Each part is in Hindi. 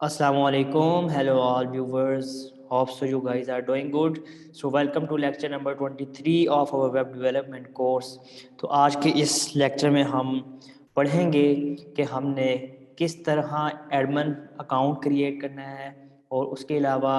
Assalamualaikum. Hello all viewers. Hope so you guys are doing good. So welcome to lecture number 23 of our web development course. तो आज के इस लेक्चर में हम पढ़ेंगे कि हमने किस तरह एडमिन अकाउंट क्रिएट करना है और उसके अलावा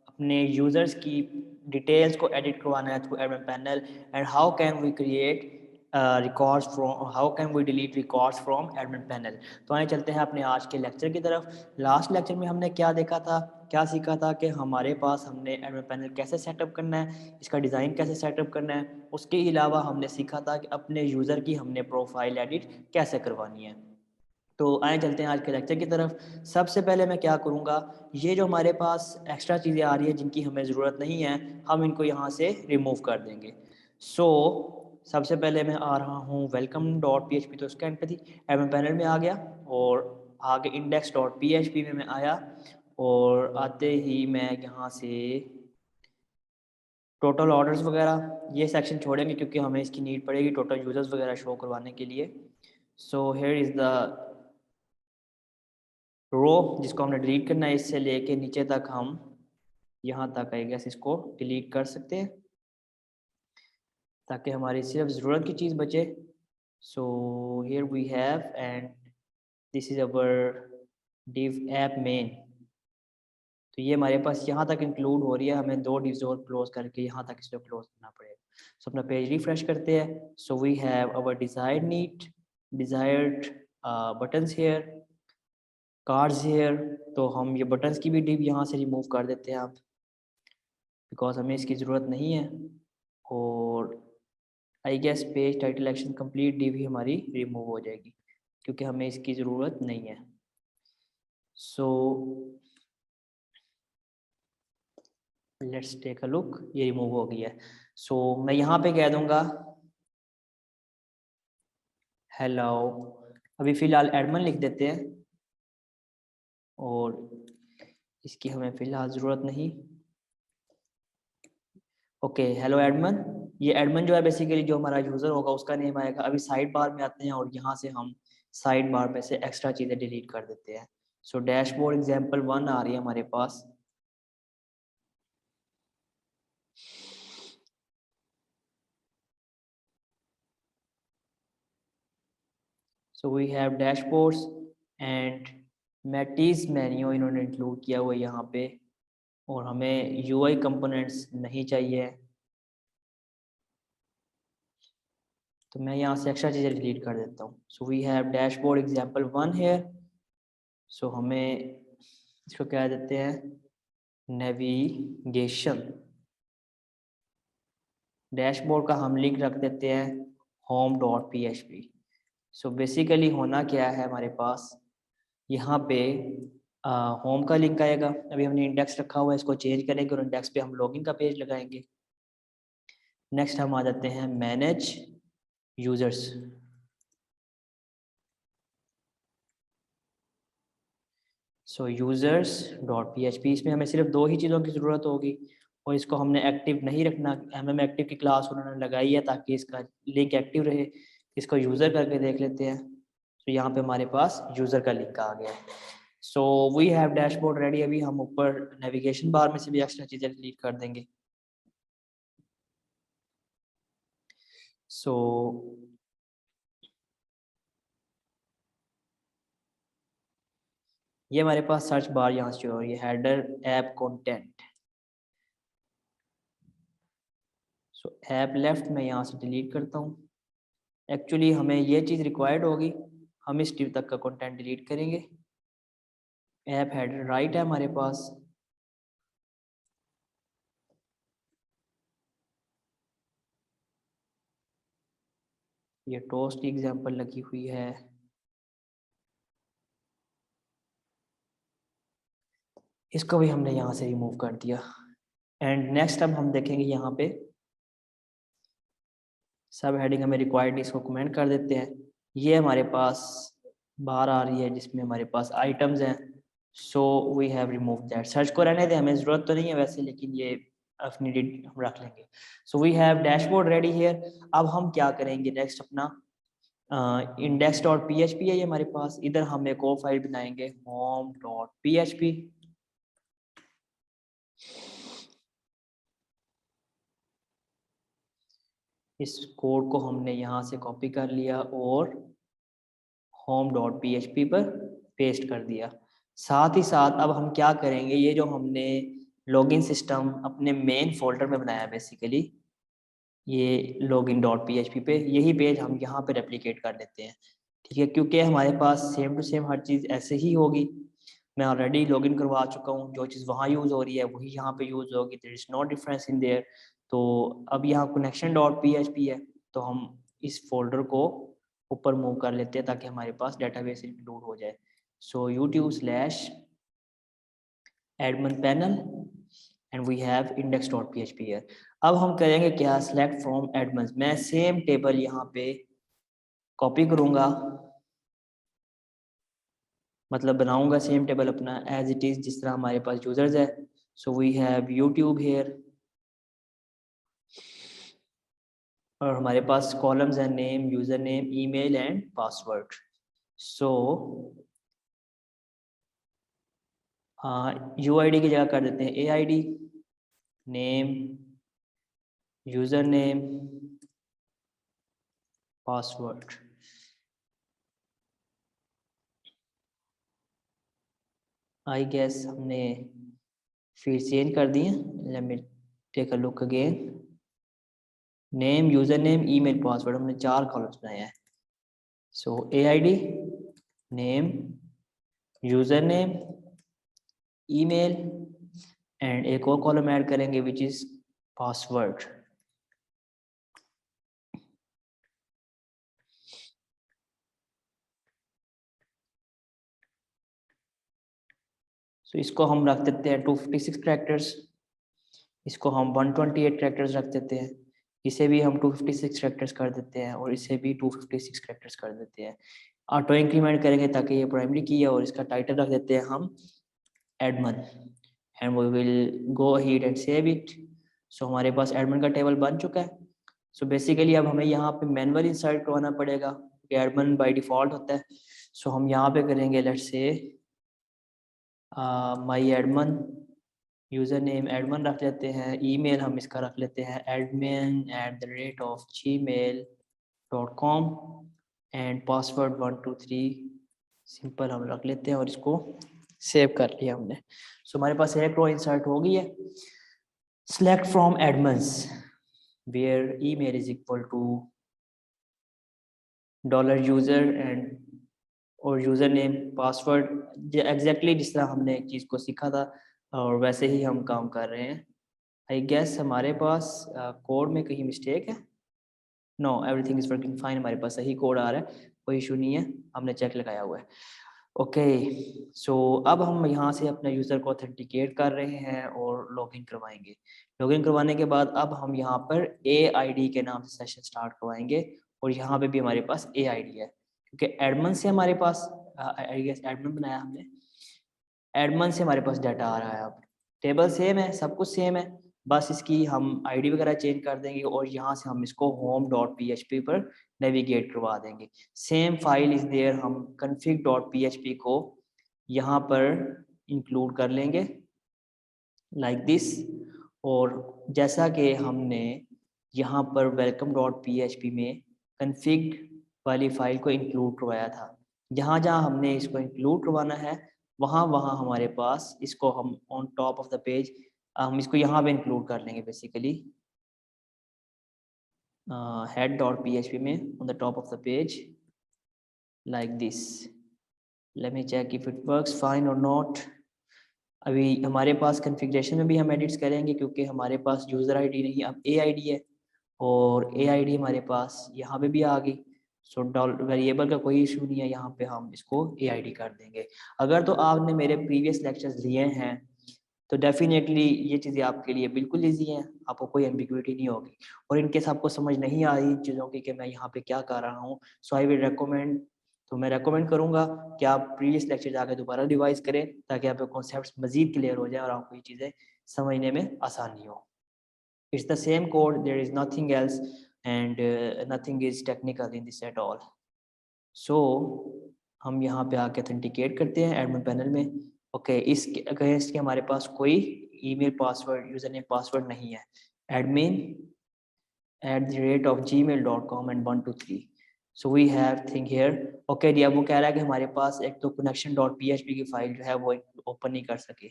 अपने यूज़र्स की डिटेल्स को एडिट करवाना है through admin panel and how can we create records from how can we delete records from admin panel. तो आइए चलते हैं अपने आज के लेक्चर की तरफ। लास्ट लेक्चर में हमने क्या देखा था, क्या सीखा था कि हमारे पास हमने एडमिन पैनल कैसे सेटअप करना है, इसका डिज़ाइन कैसे सेटअप करना है। उसके अलावा हमने सीखा था कि अपने यूज़र की हमने प्रोफाइल एडिट कैसे करवानी है। तो आए चलते हैं आज के लेक्चर की तरफ। सबसे पहले मैं क्या करूँगा, ये जो हमारे पास एक्स्ट्रा चीज़ें आ रही है जिनकी हमें ज़रूरत नहीं है, हम इनको यहाँ से रिमूव कर देंगे। सबसे पहले मैं आ रहा हूँ welcome dot P H P, तो इसका एंपैथी एडमिन पैनल में आ गया और आगे index dot P H P में मैं आया और आते ही मैं यहाँ से टोटल ऑर्डर्स वगैरह ये सेक्शन छोड़ेंगे क्योंकि हमें इसकी नीड पड़ेगी टोटल यूज़र्स वगैरह शो करवाने के लिए। So here is the row जिसको हमने डिलीट करना है, इससे लेके नीचे तक हम यहाँ तक आई गेस इसको डिलीट कर सकते हैं ताकि हमारी सिर्फ ज़रूरत की चीज़ बचे। So here we have and this is our div app main. तो ये हमारे पास यहाँ तक इंक्लूड हो रही है, हमें दो डिव्स और क्लोज करके यहाँ तक इसको क्लोज करना पड़ेगा। सो अपना पेज रिफ्रेश करते हैं। So we have our desired need, desired buttons here, cards here. तो हम ये बटन्स की भी डिव यहाँ से रिमूव कर देते हैं आप, बिकॉज हमें इसकी ज़रूरत नहीं है। और I guess page title action complete div भी हमारी रिमूव हो जाएगी क्योंकि हमें इसकी ज़रूरत नहीं है। So let's take a look, ये रिमूव हो गई है। सो मैं यहाँ पे कह दूंगा हेलो, अभी फ़िलहाल एडमिन लिख देते हैं और इसकी हमें फ़िलहाल ज़रूरत नहीं। ओके हेलो एडमिन, ये एडमिन जो है बेसिकली जो हमारा यूज़र होगा उसका नेम आएगा। अभी साइड बार में आते हैं और यहाँ से हम साइड बार में से एक्स्ट्रा चीज़ें डिलीट कर देते हैं। सो डैशबोर्ड एग्जाम्पल 1 आ रही है हमारे पास। So we have dashboards and मैटीज मेन्यू इन्होंने इंक्लूड किया हुआ है यहाँ पे, और हमें यूआई कंपोनेंट्स नहीं चाहिए। तो मैं यहाँ से एक्स्ट्रा चीज़ें डिलीट कर देता हूँ। So we have dashboard example 1 here. So हमें इसको क्या देते हैं, नेविगेशन। डैशबोर्ड का हम लिंक रख देते हैं home dot P H P. So basically होना क्या है हमारे पास, यहाँ पे होम का लिंक आएगा। अभी हमने इंडेक्स रखा हुआ है, इसको चेंज करेंगे और इंडेक्स पे हम लॉगिन का पेज लगाएंगे। नेक्स्ट हम आ जाते हैं manage users. So users dot P H P, इसमें हमें सिर्फ दो ही चीज़ों की ज़रूरत होगी और इसको हमने एक्टिव नहीं रखना। एम एक्टिव की क्लास उन्होंने लगाई है ताकि इसका लिंक एक्टिव रहे। इसको यूज़र करके देख लेते हैं। तो यहाँ पे हमारे पास यूज़र का लिंक आ गया। So we have dashboard ready. अभी हम ऊपर नेविगेशन बार में से भी एक्स्ट्रा चीज़ें डिलीट कर देंगे। सो ये हमारे पास सर्च बार यहाँ से हो रही है, हेडर ऐप कंटेंट। सो ऐप लेफ्ट में यहाँ से डिलीट करता हूँ। एक्चुअली हमें ये चीज़ रिक्वायर्ड होगी, हम इस टिप तक का कंटेंट डिलीट करेंगे। ऐप हेडर राइट है हमारे पास। ये टोस्ट की एग्जांपल लगी हुई है। इसको भी हमने यहाँ से रिमूव कर दिया। एंड नेक्स्ट अब हम देखेंगे यहाँ पे सब हेडिंग हमें रिक्वायर्ड, इसको कमेंट कर देते हैं। ये हमारे पास बाहर आ रही है जिसमें हमारे पास आइटम्स हैं। So we have remove that. Search को रहने दें, हमें ज़रूरत तो नहीं है वैसे, लेकिन ये इफ नीडेड हम रख लेंगे। So we have dashboard ready here. अब हम क्या करेंगे नेक्स्ट, अपना index dot P H P है ये हमारे पास। इधर हम एक और फाइल बनाएंगे home dot P H P. इस कोड को हमने यहाँ से कॉपी कर लिया और home dot P H P पर पेस्ट कर दिया। साथ ही साथ अब हम क्या करेंगे, ये जो हमने लॉगिन सिस्टम अपने मेन फोल्डर में बनाया बेसिकली, ये login dot P H P पे, यही पेज हम यहाँ पे रेप्लिकेट कर देते हैं। ठीक है, क्योंकि हमारे पास सेम टू सेम हर चीज़ ऐसे ही होगी। मैं ऑलरेडी लॉगिन करवा चुका हूँ, जो चीज़ वहाँ यूज़ हो रही है वही यहाँ पे यूज़ होगी। There is no difference in there. तो अब यहाँ connection dot P H P है, तो हम इस फोल्डर को ऊपर मूव कर लेते हैं ताकि हमारे पास डेटाबेस इंक्लूड हो जाए। So YouTube slash admin panel and we have index.php here। अब हम करेंगे क्या, select from admins। मैं सेम टेबल यहाँ पे कॉपी करूँगा, मतलब बनाऊंगा सेम टेबल अपना एज इट इज जिस तरह हमारे पास यूजर्स है। So we have YouTube here और हमारे पास कॉलम्स हैं name, user name, email and password. So U I D की जगह कर देते हैं A I D, name, user name, password. I guess हमने फील्ड चेंज कर दिए। Let me take a look again. Name, user name, email, password, हमने 4 कॉलम्स बनाए हैं। So A I D, name, user name, email and एक और कॉलम ऐड करेंगे विच इज पासवर्ड। सो इसको हम रख देते हैं 256 कैरेक्टर्स, इसको हम 128 कैरेक्टर्स रख देते हैं, इसे भी हम 256 कैरेक्टर्स कर देते हैं और इसे भी 256 कैरेक्टर्स कर देते हैं। ऑटो इंक्रीमेंट करेंगे ताकि ये प्राइमरी की है और इसका टाइटल रख देते हैं हम admin and we will go ahead and save it. So हमारे पास एडमन का टेबल बन चुका है। सो बेसिकली अब हमें यहाँ पे मैनुअल इंसर्ट करवाना पड़ेगा क्योंकि एडमन बाय डिफॉल्ट होता है। सो हम यहाँ पे करेंगे let's say my Edmund, user name Edmund रख लेते हैं, ईमेल हम इसका रख लेते हैं admin@gmail.com एंड पासवर्ड 123 सिंपल हम रख लेते हैं और इसको सेव कर लिया हमने। सो हमारे पास एक रो इंसर्ट हो गई है। select from admins where email is equal to $user and और यूज़र नेम, पासवर्ड एग्जैक्टली जिस तरह हमने एक चीज़ को सीखा था और वैसे ही हम काम कर रहे हैं। आई गेस हमारे पास कोड में कहीं मिस्टेक है। No, everything is working fine, हमारे पास सही कोड आ रहा है, कोई इशू नहीं है, हमने चेक लगाया हुआ है। ओके, सो अब हम यहाँ से अपने यूज़र को ऑथेंटिकेट कर रहे हैं और लॉगिन करवाएंगे। लॉगिन करवाने के बाद अब हम यहाँ पर AID के नाम से सेशन स्टार्ट करवाएंगे और यहाँ पे भी हमारे पास AID है क्योंकि एडमन से हमारे पास आई गेस एडमन बनाया हमने, एडमन से हमारे पास डाटा आ रहा है। अब टेबल सेम है, सब कुछ सेम है, बस इसकी हम आईडी वगैरह चेंज कर देंगे और यहाँ से हम इसको home dot P H P पर नेविगेट करवा देंगे। सेम फाइल इज देयर, हम config dot P H P को यहाँ पर इंक्लूड कर लेंगे लाइक दिस। और जैसा कि हमने यहाँ पर welcome dot P H P में config वाली फाइल को इंक्लूड करवाया था, जहाँ जहाँ हमने इसको इंक्लूड करवाना है वहाँ वहाँ हमारे पास इसको हम on top of the page हम इसको यहाँ पे इंक्लूड कर लेंगे basically head dot P H P में on the top of the page like this. Let me check if it works fine और नॉट। अभी हमारे पास कन्फिग्रेशन में भी हम एडिट्स करेंगे क्योंकि हमारे पास यूज़र आईडी नहीं अब AID है और AID हमारे पास यहाँ पे भी आ गई। सो वेरिएबल का कोई इशू नहीं है, यहाँ पे हम इसको AID कर देंगे। अगर तो आपने मेरे प्रीवियस लेक्चर्स लिए हैं तो डेफिनेटली ये चीज़ें आपके लिए बिल्कुल ईजी हैं, आपको कोई एम्बिग्विटी नहीं होगी। और इनकेस आपको समझ नहीं आ रही चीज़ों की कि मैं यहाँ पे क्या कर रहा हूँ, सो आई विल रेकमेंड, तो मैं रेकमेंड करूँगा कि आप प्रीवियस लेक्चर जाकर दोबारा रिवाइज करें ताकि आपके कॉन्सेप्ट्स मजीद क्लियर हो जाए और आपको ये चीज़ें समझने में आसानी हो। It's the same code, there is nothing else and nothing is technical in this at all. So हम यहाँ पे आके ऑथेंटिकेट करते हैं एडमिन पैनल में। ओके, इसके अगेंस्ट के हमारे पास कोई email password, user name password नहीं है। admin@gmail.com and 123। So we have thing here. Okay जी, अब वो कह रहा है कि हमारे पास एक तो कनेक्शन डॉट PHP की फाइल जो है वो ओपन नहीं कर सके।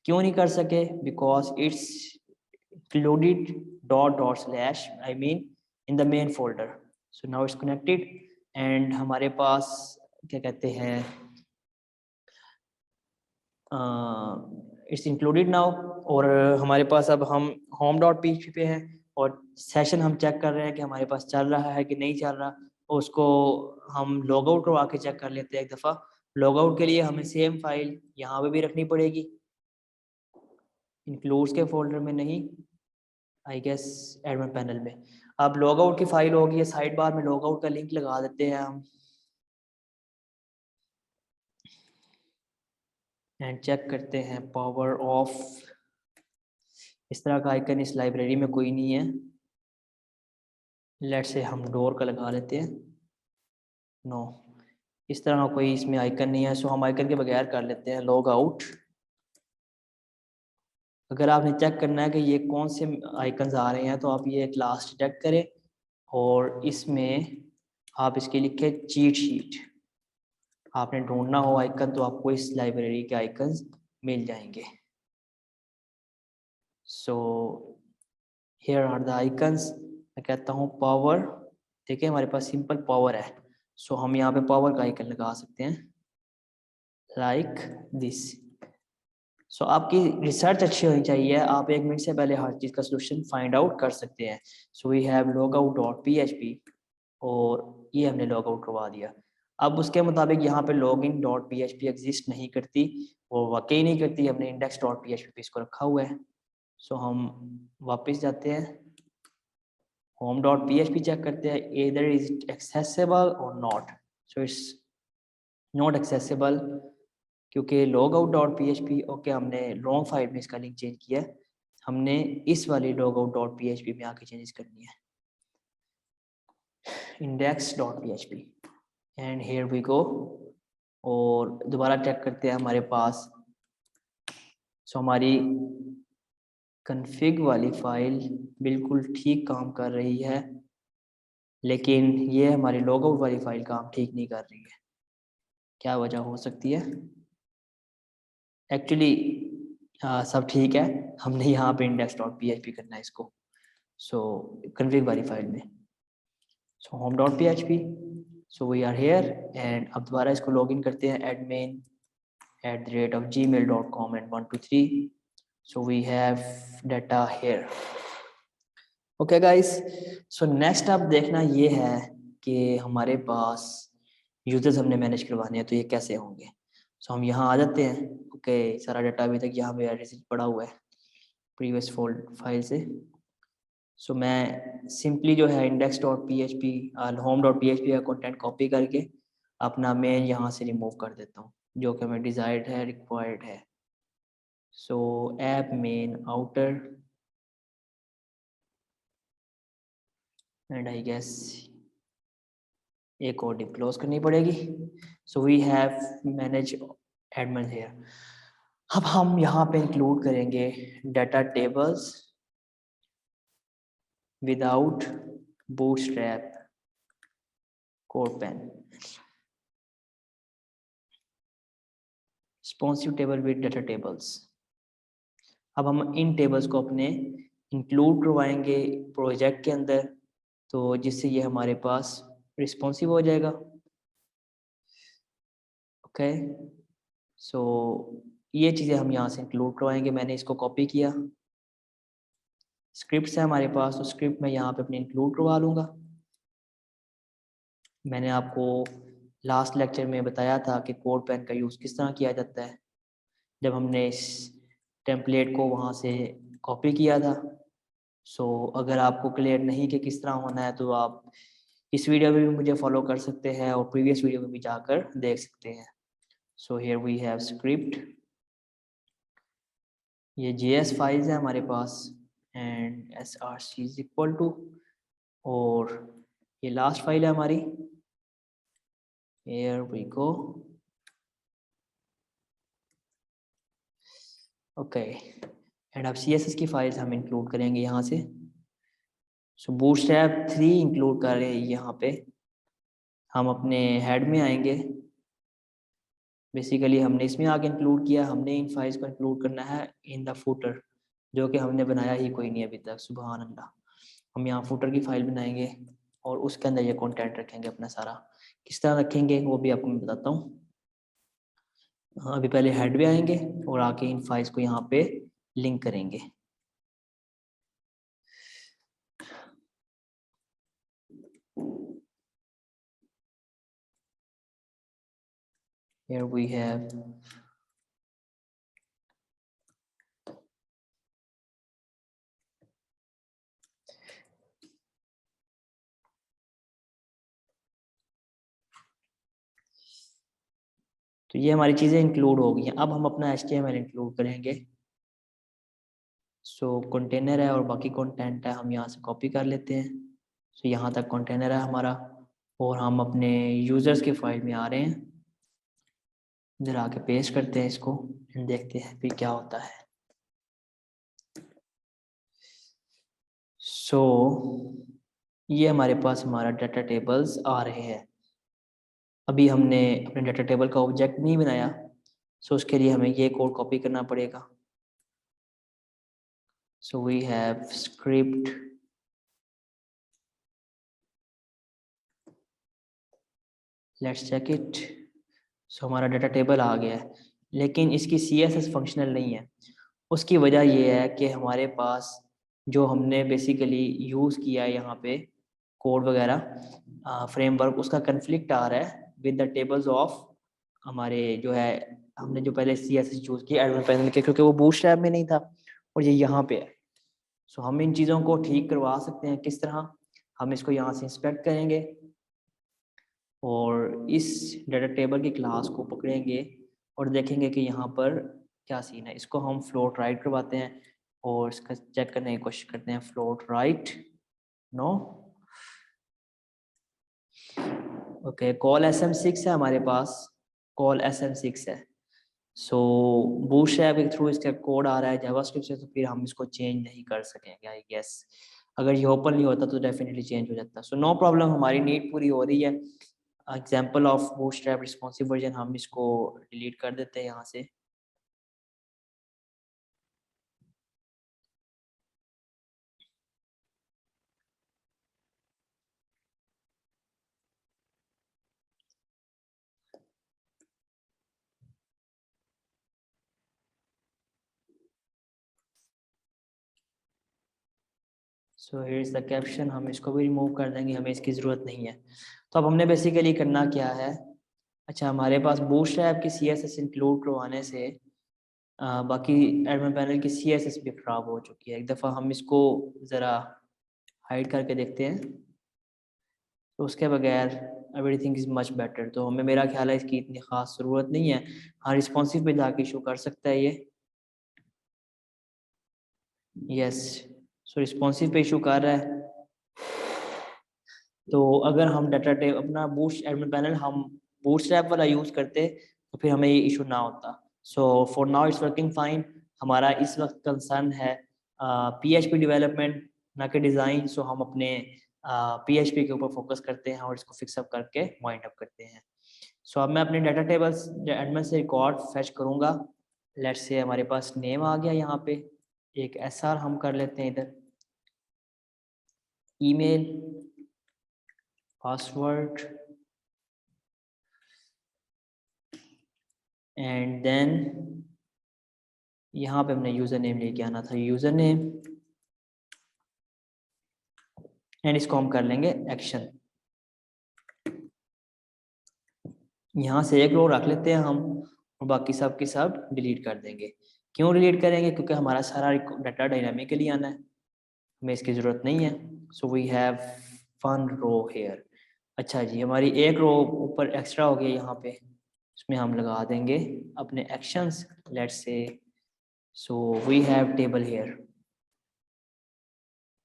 क्यों नहीं कर सके? Because it's included dot/, I mean in the main folder. So now it's connected and हमारे पास क्या कहते हैं, इट्स इंक्लूडेड नाउ। और हमारे पास अब हम home.php पे हैं और सेशन हम चेक कर रहे हैं कि हमारे पास चल रहा है कि नहीं चल रहा। और उसको हम लॉग आउट करवा के चेक कर लेते हैं एक दफ़ा। लॉग आउट के लिए हमें सेम फाइल यहाँ पे भी रखनी पड़ेगी, इंक्लूड्स के फोल्डर में नहीं, आई गेस एडमिन पैनल में। अब लॉग आउट की फाइल होगी, साइड बार में लॉग आउट का लिंक लगा देते हैं हम एंड चेक करते हैं पावर ऑफ। इस तरह का आइकन इस लाइब्रेरी में कोई नहीं है। लेट से हम डोर का लगा लेते हैं। नो, इस तरह का कोई इसमें आइकन नहीं है। सो हम आइकन के बगैर कर लेते हैं लॉग आउट। अगर आपने चेक करना है कि ये कौन से आइकन्स आ रहे हैं तो आप ये क्लास डिटेक्ट करें और इसमें आप इसके लिखे चीट शीट। आपने ढूंढना हो आइकन तो आपको इस लाइब्रेरी के आइकन्स मिल जाएंगे। So here are the icons. मैं कहता हूँ पावर, देखिए हमारे पास सिंपल पावर है। सो हम यहाँ पे पावर का आइकन लगा सकते हैं लाइक दिस। सो आपकी रिसर्च अच्छी होनी चाहिए, आप 1 मिनट से पहले हर चीज़ का सोल्यूशन फाइंड आउट कर सकते हैं। सो वी हैव logout.php और ये हमने लॉग आउट करवा दिया। अब उसके मुताबिक यहाँ पे login.php एग्जिस्ट नहीं करती, वो वाकई नहीं करती, हमने index.php पे इसको रखा हुआ है। सो हम वापस जाते हैं, home.php चेक करते हैं, either is it accessible or not। So it's not accessible क्योंकि logout.php ओके हमने लॉन्ग फाइल में इसका लिंक चेंज किया है, हमने इस वाली logout.php में आके चेंजेस करनी है index.php एंड हियर वी गो। और दोबारा चेक करते हैं हमारे पास। सो हमारी कन्फिग वाली फाइल बिल्कुल ठीक काम कर रही है, लेकिन ये हमारी लॉगआउट वाली फाइल काम ठीक नहीं कर रही है। क्या वजह हो सकती है? एक्चुअली सब ठीक है, हमने यहाँ पे index.php करना है इसको। सो कन्फिग वाली फाइल में so home.php। So we are here and अब दोबारा इसको लॉगिन करते हैं admin@gmail.com and 123। so we have data here। Okay guys, so next अब देखना ये है कि हमारे पास यूजर्स हमने मैनेज करवाने हैं तो ये कैसे होंगे। सो हम यहाँ आ जाते हैं। ओके, सारा डाटा अभी तक यहाँ पे एड्रेस पड़ा हुआ है प्रीवियस फोल्ड फाइल से। सो मैं सिंपली जो है index.php home.php का कंटेंट कॉपी करके अपना मेन यहाँ से रिमूव कर देता हूँ जो कि हमें डिजायर्ड है, रिक्वायर्ड है। So app main outer and I guess एक और डिप क्लोज करनी पड़ेगी। So we have manage admin here. अब हम यहाँ पे इंक्लूड करेंगे data tables without bootstrap CodePen, responsive table with data tables. अब हम इन टेबल्स को अपने इंक्लूड करवाएंगे प्रोजेक्ट के अंदर, तो जिससे ये हमारे पास रिस्पॉन्सिव हो जाएगा। ओके, सो ये चीज़ें हम यहाँ से इंक्लूड करवाएंगे। मैंने इसको कॉपी किया, स्क्रिप्ट है हमारे पास, तो स्क्रिप्ट मैं यहाँ पे अपने इंक्लूड करवा लूँगा। मैंने आपको लास्ट लेक्चर में बताया था कि CodePen का यूज़ किस तरह किया जाता है जब हमने इस टेम्पलेट को वहाँ से कॉपी किया था। सो अगर आपको क्लियर नहीं कि किस तरह होना है तो आप इस वीडियो में भी मुझे फॉलो कर सकते हैं और प्रीवियस वीडियो में भी जाकर देख सकते हैं। So here we have script, ये JS फाइल्स है हमारे पास and src is equal to, और ये लास्ट फाइल है हमारी here we go. Okay and अब CSS की फाइल्स हम इंक्लूड करेंगे यहाँ से। सो बूटस्ट्रैप 3 इंक्लूड कर रहे हैं यहाँ पे। हम अपने हेड में आएंगे, बेसिकली हमने इसमें आगे इंक्लूड किया, हमने इन फाइल्स को इंक्लूड करना है इन द फुटर, जो कि हमने बनाया ही कोई नहीं अभी तक। सुभान अल्लाह। हम यहाँ फुटर की फाइल बनाएंगे और उसके अंदर ये कंटेंट रखेंगे अपना सारा। किस तरह रखेंगे वो भी आपको मैं बताता हूँ। हाँ, अभी पहले हेड पे आएंगे और आके इन फाइल्स को यहाँ पे लिंक करेंगे। Here we have तो ये हमारी चीज़ें इंक्लूड हो गई हैं। अब हम अपना HTML इंक्लूड करेंगे। सो कंटेनर है और बाकी कंटेंट है, हम यहाँ से कॉपी कर लेते हैं। सो यहाँ तक कंटेनर है हमारा और हम अपने यूज़र्स के फाइल में आ रहे हैं। इधर आके पेस्ट करते हैं इसको एंड देखते हैं फिर क्या होता है। सो ये हमारे पास हमारा डाटा टेबल्स आ रहे हैं। अभी हमने अपने डाटा टेबल का ऑब्जेक्ट नहीं बनाया, सो उसके लिए हमें ये कोड कॉपी करना पड़ेगा। So we have script let's check it. So हमारा डाटा टेबल आ गया है, लेकिन इसकी CSS फंक्शनल नहीं है। उसकी वजह ये है कि हमारे पास जो हमने बेसिकली यूज़ किया है यहाँ पे कोड वगैरह फ्रेमवर्क, उसका कन्फ्लिक्ट आ रहा है विद द टेबल्स ऑफ हमारे जो है, हमने जो पहले CSS यूज़ किया एडमिन पैनल के, क्योंकि वो बूटस्ट्रैप में नहीं था और ये यहाँ पे है। सो हम इन चीज़ों को ठीक करवा सकते हैं। किस तरह? हम इसको यहाँ से इंस्पेक्ट करेंगे और इस डाटा टेबल की क्लास को पकड़ेंगे और देखेंगे कि यहाँ पर क्या सीन है। इसको हम फ्लोट राइट करवाते हैं और इसका चेक करने की कोशिश करते हैं। Float right, no, okay. Col SM6 है हमारे पास, कॉल SM6 है। सो बूटस्ट्रैप के थ्रू इसका कोड आ रहा है जावास्क्रिप्ट से, तो फिर हम इसको चेंज नहीं कर सकेंगे आई गेस। अगर ये ओपन नहीं होता तो डेफिनेटली चेंज हो जाता। सो नो प्रॉब्लम, हमारी नीड पूरी हो रही है। Example of bootstrap responsive version हम इसको डिलीट कर देते हैं यहाँ से। So here is the caption, हम इसको भी रिमूव कर देंगे, हमें इसकी ज़रूरत नहीं है। तो अब हमने बेसिकली करना क्या है। अच्छा, हमारे पास बूटस्ट्रैप की CSS इंक्लूड करवाने से बाकी एडमिन पैनल की CSS भी ख़राब हो चुकी है। एक दफ़ा हम इसको ज़रा हाइड करके देखते हैं। तो उसके बगैर एवरीथिंग इज़ मच बेटर। तो हमें, मेरा ख्याल है इसकी इतनी ख़ास ज़रूरत नहीं है। हाँ, रिस्पॉन्सिव पे जाके इशू कर सकता है ये, यस। सो रिस्पॉन्सिव पे इशू कर रहा है। तो अगर हम डाटा टेब अपना बूट एडमिन पैनल हम बूटस्ट्रैप वाला यूज़ करते तो फिर हमें ये इशू ना होता। So for now it's working fine. हमारा इस वक्त कंसर्न है PHP डेवलपमेंट, ना कि डिज़ाइन। सो हम अपने PHP के ऊपर फोकस करते हैं और इसको फिक्सअप करके वाइंड अप करते हैं। सो अब मैं अपने डाटा टेबल्स एडमिन से रिकॉर्ड फैच करूँगा। लेट्स से हमारे पास नेम आ गया, यहाँ पे एक SR हम कर लेते हैं इधर, ईमेल, पासवर्ड एंड देन यहाँ पे हमने यूज़र नेम लेके आना था, यूज़र नेम, एंड इसको हम कर लेंगे एक्शन। यहाँ से एक रो रख लेते हैं हम और बाकी सब के सब डिलीट कर देंगे। क्यों डिलीट करेंगे? क्योंकि हमारा सारा डाटा डायनामिकली आना है, हमें इसकी ज़रूरत नहीं है। So we have one row here. अच्छा जी, हमारी एक रो ऊपर एक्स्ट्रा हो गया यहाँ पे, इसमें हम लगा देंगे अपने actions. Let's say so we have table here.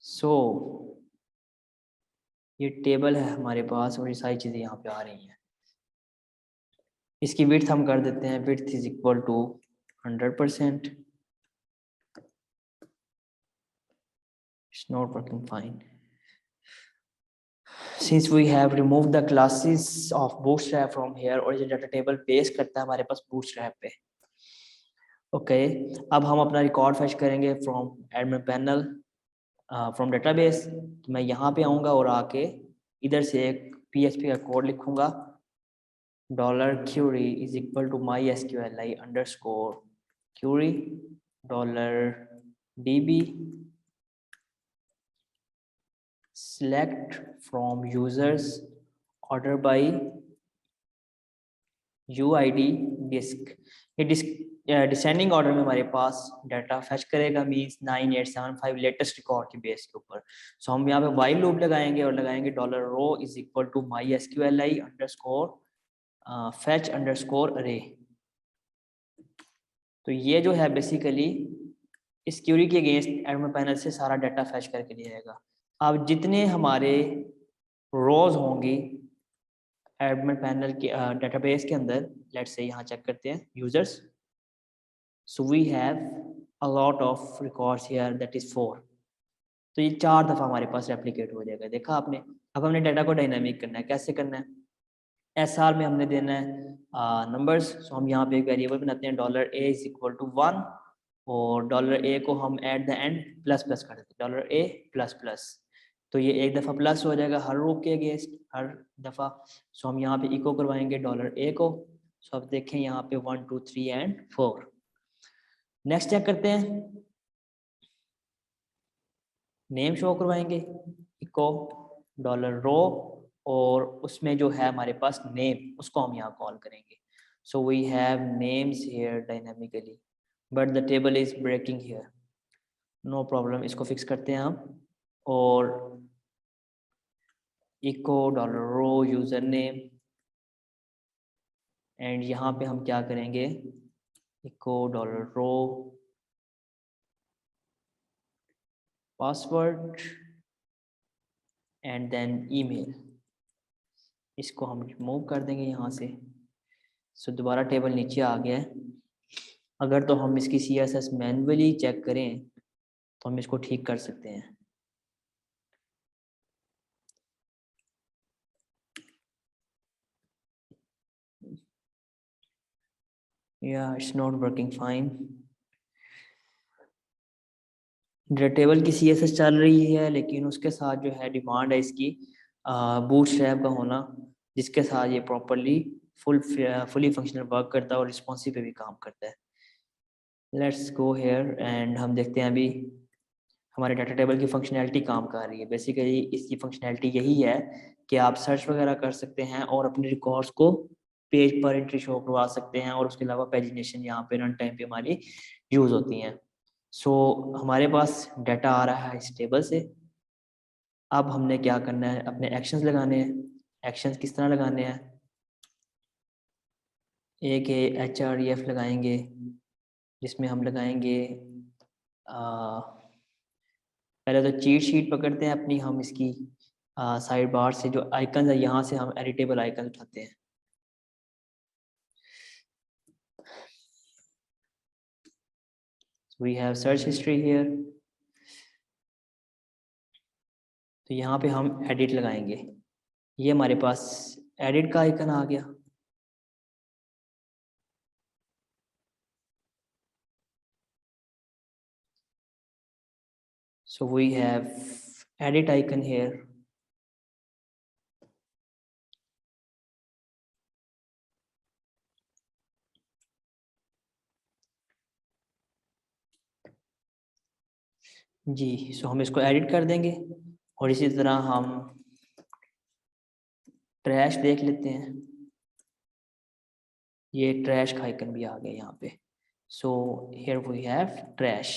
So ये टेबल है हमारे पास और ये सारी चीज़ें यहाँ पे आ रही हैं। इसकी विड्थ हम कर देते हैं, width is equal to 100%. It's not working fine. Since we have removed the classes of bootstrap from here, origin data table paste करता है हमारे पास bootstrap पे. ओके अब हम अपना रिकॉर्ड फैच करेंगे from admin panel from database. तो मैं यहाँ पे आऊँगा और आके इधर से एक PHP का कोड लिखूँगा. $query is equal to mysqli underscore query $db select from users order by UID disk. ये डिसेंडिंग ऑर्डर में हमारे पास डाटा फैच करेगा, मींस 9875 लेटेस्ट रिकॉर्ड की बेस के ऊपर. सो हम यहाँ पे वाइल लूप लगाएंगे और लगाएंगे $row is equal to mysqli underscore fetch underscore array. तो ये जो है बेसिकली इस क्यूरी के अगेंस्ट एडमिन पैनल से सारा डाटा फैच करके ले जाएगा. अब जितने हमारे रोज होंगी एडमिन पैनल के डेटाबेस के अंदर, लेट्स से यहाँ चेक करते हैं users. So we have a lot of records here that is 4. तो ये 4 दफ़ा हमारे पास रेप्लिकेट हो जाएगा. देखा आपने. अब हमने डाटा को डायनामिक करना है. कैसे करना है? SR में हमने देना है नंबर्स. सो हम यहाँ पे एक वेरिएबल बनाते हैं $a इज इक्वल टू 1 और $a को हम at the end plus plus कर देते हैं $a प्लस प्लस. तो ये एक दफ़ा प्लस हो जाएगा हर रो के अगेंस्ट हर दफ़ा. सो हम यहाँ पे इको करवाएंगे $a को. सो अब देखें यहाँ पे 1 2 3 एंड 4. नेक्स्ट चेक करते हैं. नेम शो करवाएंगे इको $रो और उसमें जो है हमारे पास नेम उसको हम यहाँ कॉल करेंगे. So we have names here dynamically but the table is breaking here. No problem, इसको फिक्स करते हैं हम. और echo $row user name and यहाँ पे हम क्या करेंगे echo $row password and then email. इसको हम रिमूव कर देंगे यहाँ से. सो दोबारा टेबल नीचे आ गया है. अगर तो हम इसकी CSS मैन्युअली चेक करें तो हम इसको ठीक कर सकते हैं. या it's not working fine. Table की CSS चल रही है लेकिन उसके साथ जो है डिमांड है इसकी बूटस्ट्रैप का होना, जिसके साथ ये प्रॉपरली फुली फंक्शनल वर्क करता है और रिस्पॉन्सिव पे भी काम करता है. लेट्स गो हेयर एंड हम देखते हैं अभी हमारे डाटा टेबल की फंक्शनैलिटी काम कर रही है. बेसिकली इसकी फंक्शनैलिटी यही है कि आप सर्च वगैरह कर सकते हैं और अपने रिकॉर्ड्स को पेज पर एंट्री शो करवा सकते हैं और उसके अलावा पेजिनेशन यहाँ पे रन टाइम पे हमारी यूज़ होती हैं. सो हमारे पास डाटा आ रहा है इस टेबल से. अब हमने क्या करना है, अपने एक्शंस लगाने हैं. एक्शंस किस तरह लगाने हैं? एक HREF लगाएंगे जिसमें हम लगाएंगे पहले तो चीट शीट पकड़ते हैं अपनी हम इसकी साइड बार से जो आइकन है यहाँ से हम एडिटेबल आइकन उठाते हैं. We have search history here. तो यहाँ पे हम एडिट लगाएंगे. ये हमारे पास एडिट का आइकन आ गया. So we have edit icon here. जी सो हम इसको एडिट कर देंगे और इसी तरह हम ट्रैश देख लेते हैं. ये ट्रैश का आइकन भी आ गया यहाँ पे. So here we have trash.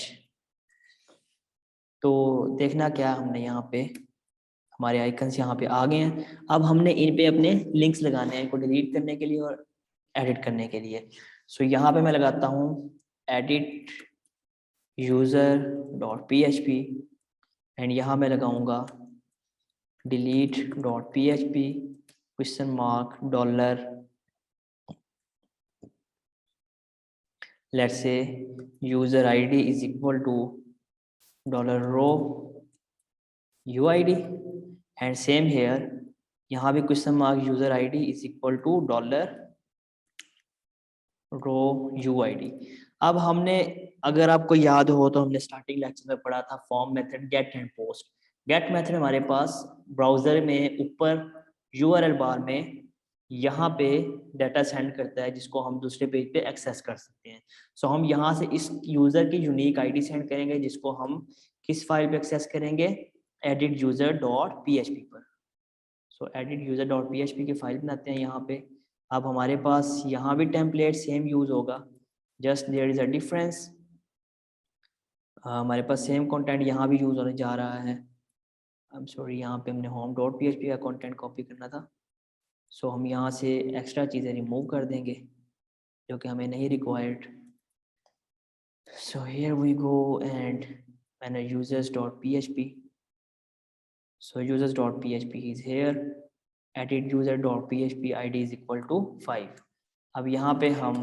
तो देखना क्या हमने यहाँ पे हमारे आइकन्स यहाँ पे आ गए हैं. अब हमने इन पे अपने लिंक्स लगाने हैं इनको डिलीट करने के लिए और एडिट करने के लिए. सो यहाँ पे मैं लगाता हूँ एडिट user.php एंड यहाँ मैं लगाऊंगा delete.php question mark $. Let's say user ID is equal to $row UID and same here, यहाँ भी question mark user ID is equal to $row UID। अब हमने, अगर आपको याद हो तो हमने स्टार्टिंग लेक्चर में पढ़ा था form method gate and post. Get method हमारे पास ब्राउजर में ऊपर URL बार में यहाँ पे डाटा सेंड करता है जिसको हम दूसरे पेज पे एक्सेस कर सकते हैं। सो हम यहाँ से इस यूज़र की यूनिक आईडी सेंड करेंगे जिसको हम किस फाइल पे एक्सेस करेंगे, edit user.php पर। सो edit user.php की फाइल बनाते हैं यहाँ पे। अब हमारे पास यहाँ भी टेम्पलेट सेम यूज़ होगा, just there is a difference. हमारे पास सेम कंटेंट यहाँ भी यूज़ होने जा रहा है। आई एम सॉरी, यहाँ पे हमने home.php का कंटेंट कॉपी करना था। सो हम यहाँ से एक्स्ट्रा चीज़ें रिमूव कर देंगे जो कि हमें नहीं required. So here we go and manage users.php। so users.php is here, edit user.php id is equal to 5। अब यहाँ पे हम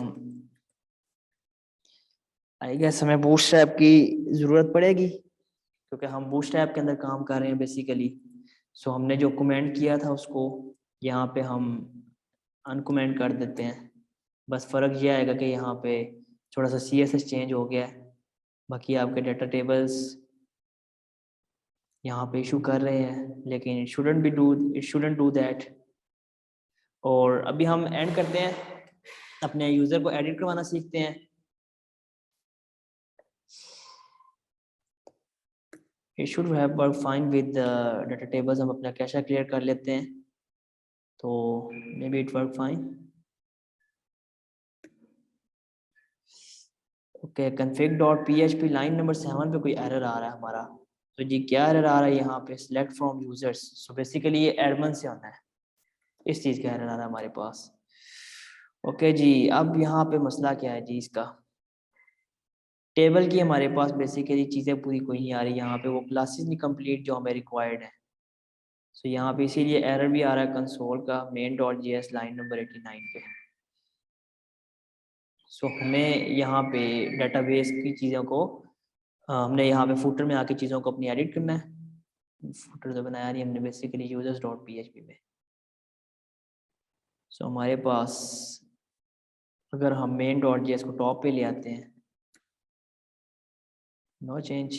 आई गेस हमें बूटस्ट्रैप की ज़रूरत पड़ेगी क्योंकि हम बूटस्ट्रैप के अंदर काम कर रहे हैं बेसिकली। सो हमने जो कमेंट किया था उसको यहाँ पे हम अनकमेंट कर देते हैं। बस फ़र्क ये आएगा कि यहाँ पे थोड़ा सा CSS चेंज हो गया है, बाकी आपके डाटा टेबल्स यहाँ पे इशू कर रहे हैं, लेकिन इट शुडंट डू दैट। और अभी हम एंड करते हैं, अपने यूज़र को एडिट करवाना सीखते हैं। It should have worked fine with the data tables। हम अपना कैशा क्लियर कर लेते हैं तो may be it work fine. Okay, config.php line number 7 पे कोई एरर आ रहा है हमारा। तो जी क्या एरर आ रहा है यहाँ पे, select from users। So basically ये एडमिन से आना है, इस चीज़ का एरर आ रहा है हमारे पास। ओके जी, अब यहाँ पे मसला क्या है जी, इसका टेबल की हमारे पास बेसिकली चीज़ें पूरी कोई नहीं आ रही यहाँ पे, वो क्लासेस नहीं कंप्लीट जो हमें रिक्वायर्ड है। सो यहाँ पे इसीलिए एरर भी आ रहा है कंसोल का main.js लाइन नंबर 89 पे। सो हमें यहाँ पे डेटाबेस की चीज़ों को हमने यहाँ पे फुटर में आके चीज़ों को अपनी एडिट करना है। फुटर तो बनाया नहीं हमने, बेसिकली users.php में। सो हमारे पास अगर हम main.js को टॉप पे ले आते हैं, नो चेंज,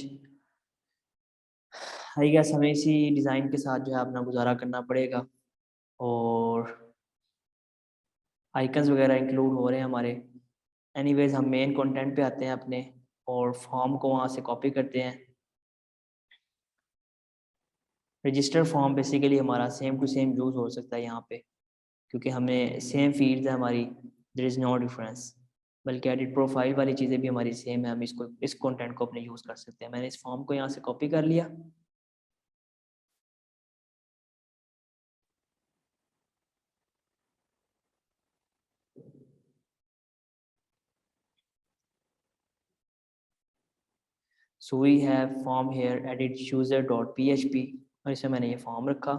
आई गेस हमें इसी डिज़ाइन के साथ जो है अपना गुजारा करना पड़ेगा। और आइकन्स वगैरह इंक्लूड हो रहे हैं हमारे। एनीवेज हम मेन कंटेंट पे आते हैं अपने, और फॉर्म को वहाँ से कॉपी करते हैं। रजिस्टर फॉर्म बेसिकली हमारा सेम टू सेम यूज़ हो सकता है यहाँ पे, क्योंकि हमें सेम फील्ड है हमारी, देयर इज़ नो डिफरेंस। बल्कि एडिट प्रोफाइल वाली चीज़ें भी हमारी सेम है, हम इसको इस कंटेंट को अपने यूज़ कर सकते हैं। मैंने इस फॉर्म को यहाँ से कॉपी कर लिया। So we have form here edit user.php, और इसमें मैंने ये फॉर्म रखा।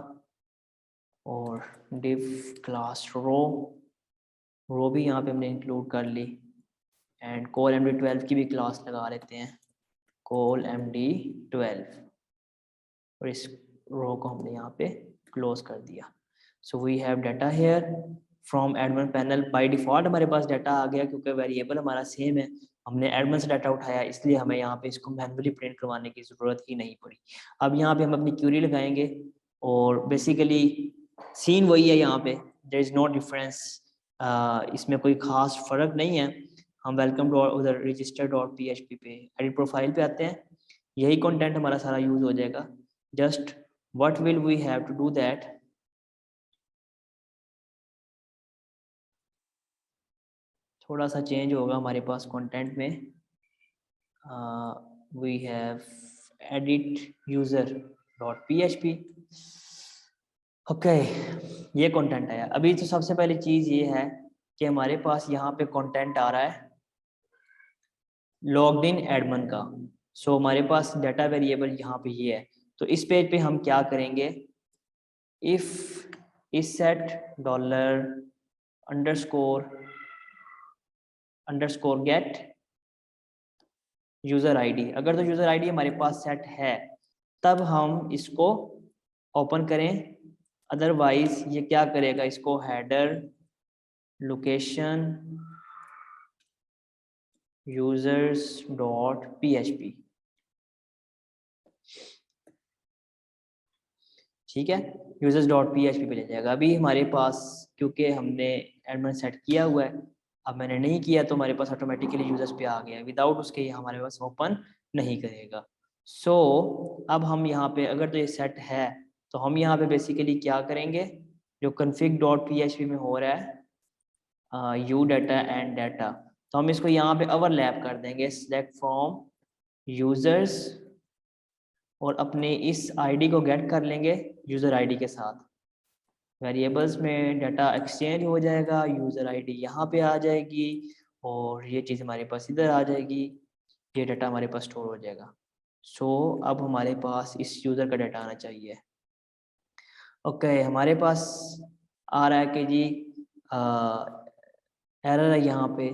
और div क्लास रो भी यहाँ पे हमने इंक्लूड कर ली। एंड call md12 की भी क्लास लगा लेते हैं, call md12। और इस रो को हमने यहाँ पे क्लोज कर दिया। So we have data here from admin panel. By default हमारे पास डाटा आ गया क्योंकि वेरिएबल हमारा सेम है, हमने एडमिन से डाटा उठाया, इसलिए हमें यहाँ पे इसको मैन्युअली प्रिंट करवाने की ज़रूरत ही नहीं पड़ी। अब यहाँ पे हम अपनी क्यूरी लगाएंगे और बेसिकली सीन वही है यहाँ पे, देयर इज़ नो डिफरेंस। इसमें कोई ख़ास फ़र्क नहीं है। हम वेलकम टू उधर register.php पे एडिट प्रोफाइल पे आते हैं, यही कंटेंट हमारा सारा यूज़ हो जाएगा। Just what will we have to do that, थोड़ा सा चेंज होगा हमारे पास कंटेंट में। We have edit user.php। Okay, ये कंटेंट आया। अभी तो सबसे पहली चीज़ ये है कि हमारे पास यहाँ पे कंटेंट आ रहा है लॉग्ड इन एडमिन का। सो हमारे पास डाटा वेरिएबल यहाँ पे ये है। तो इस पेज पे हम क्या करेंगे, इफ इस set $_underscore get user ID. अगर तो यूज़र आईडी हमारे पास सेट है तब हम इसको ओपन करें, अदरवाइज ये क्या करेगा, इसको header location users dot php, ठीक है, यूजर्स डॉट php पे ले जाएगा। अभी हमारे पास क्योंकि हमने एडमिन सेट किया हुआ है, अब मैंने नहीं किया तो हमारे पास ऑटोमेटिकली यूजर्स पे आ गया, विदाउट उसके ये हमारे पास ओपन नहीं करेगा। सो अब हम यहाँ पे अगर तो ये सेट है तो हम यहाँ पे बेसिकली क्या करेंगे, जो config डॉट php में हो रहा है यू डाटा एंड डाटा, तो हम इसको यहाँ पे ओवरलैप कर देंगे, सिलेक्ट फ्रॉम यूजर्स, और अपने इस आईडी को गेट कर लेंगे यूज़र आईडी के साथ। वेरिएबल्स में डाटा एक्सचेंज हो जाएगा, यूज़र आईडी यहाँ पे आ जाएगी और ये चीज़ हमारे पास इधर आ जाएगी, ये डाटा हमारे पास स्टोर हो जाएगा। सो अब हमारे पास इस यूज़र का डाटा आना चाहिए। ओके, हमारे पास आ रहा है कि जी एरर है यहाँ पे,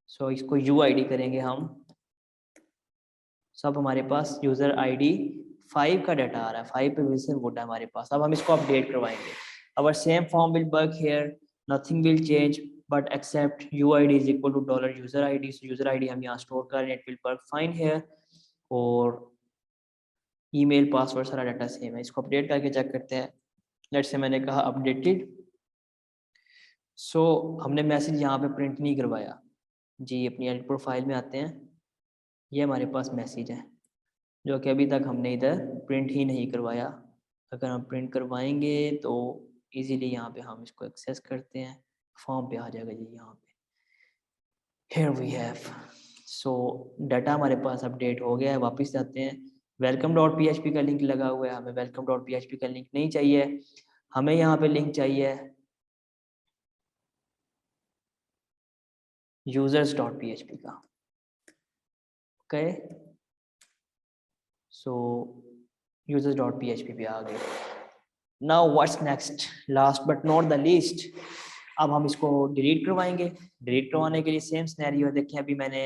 सो इसको यूआईडी करेंगे हम। सब हमारे पास यूज़र आईडी 5 का डाटा आ रहा है, 5 पे विल्सन वुड है हमारे पास। अब हम इसको अपडेट करवाएंगे। Our same form will work here, nothing will change but except UID is equal to dollar user ID. So user ID हम यहाँ स्टोर कर रहे हैं, it will work fine here, और ईमेल पासवर्ड सारा डाटा सेम है। इसको अपडेट करके चेक करते हैं। लेट्स से मैंने कहा अपडेटेड, सो हमने मैसेज यहाँ पे प्रिंट नहीं करवाया जी। अपनी एडिट प्रोफाइल में आते हैं, ये हमारे पास मैसेज है जो कि अभी तक हमने इधर प्रिंट ही नहीं करवाया। अगर हम प्रिंट करवाएंगे तो इजीली यहाँ पे हम इसको एक्सेस करते हैं, फॉर्म पे आ जाएगा जी। यहाँ पे here we have, so data हमारे पास अपडेट हो गया है। वापस जाते हैं, वेलकम डॉट php का लिंक लगा हुआ है, हमें वेलकम डॉट php का लिंक नहीं चाहिए, हमें यहाँ पे लिंक चाहिए यूजर्स डॉट php का। ओके, सो यूजर्स डॉट php पे आ गए। Now what's next, last but not the least, अब हम इसको डिलीट करवाएंगे। डिलीट करवाने के लिए सेम सिनेरियो, देखें अभी मैंने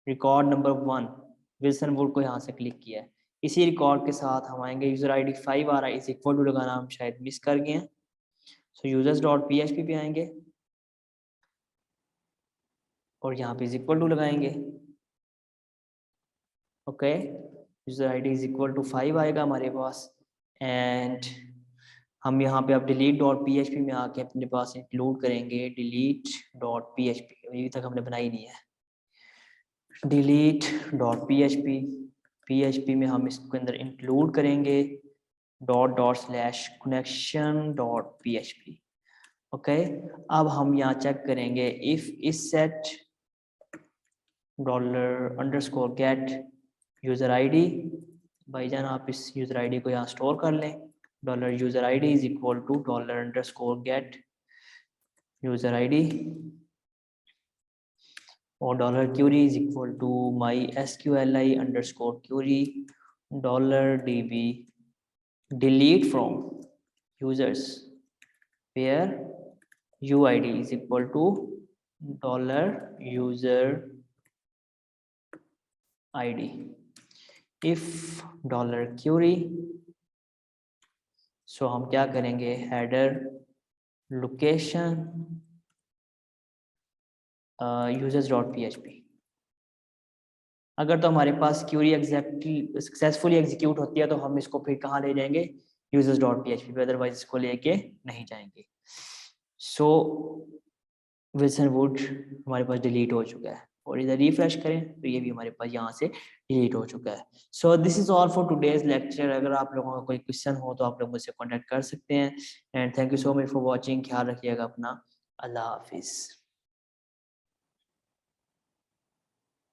रिकॉर्ड नंबर 1 विल्सन वुड को यहाँ से क्लिक किया है, इसी रिकॉर्ड के साथ हम आएंगे, यूजर आईडी 5 आ रहा है, इज इक्वल टू लगाना हम शायद मिस कर गए हैं। सो यूजर्स डॉट php पे आएंगे और यहाँ पे इज इक्वल टू लगाएंगे। Okay, user ID is equal to 5 आएगा हमारे पास, एंड हम यहाँ पे अब डिलीट डॉट php में आके अपने पास इंक्लूड करेंगे डिलीट डॉट php, अभी तक हमने बनाई नहीं है। डिलीट डॉट php में हम इसके अंदर इंक्लूड करेंगे dot dot slash connection dot php। Okay, अब हम यहाँ चेक करेंगे इफ इस set dollar underscore get user ID. भाईजान आप इस यूजर आईडी को यहाँ स्टोर कर लें, dollar user ID is equal to dollar underscore get user ID, और dollar query is equal to my SQLi underscore query dollar DB delete from users where UID is equal to dollar user ID if dollar query. So हम क्या करेंगे, header location users dot php। अगर तो हमारे पास क्यूरी एग्जैक्टली सक्सेसफुली एग्जीक्यूट होती है तो हम इसको फिर कहाँ ले जाएंगे, यूजर्स डॉट php पे, अदरवाइज इसको लेके नहीं जाएंगे। सो विल्सन वुड हमारे पास डिलीट हो चुका है, और इधर रिफ्रेश करें तो ये भी हमारे पास यहाँ से डिलीट हो चुका है। So this is all for today's lecture. अगर आप लोगों का कोई क्वेश्चन हो तो आप लोग मुझसे कॉन्टेक्ट कर सकते हैं, and thank you so much for watching. ख्याल रखिएगा अपना, अल्लाह हाफिज़।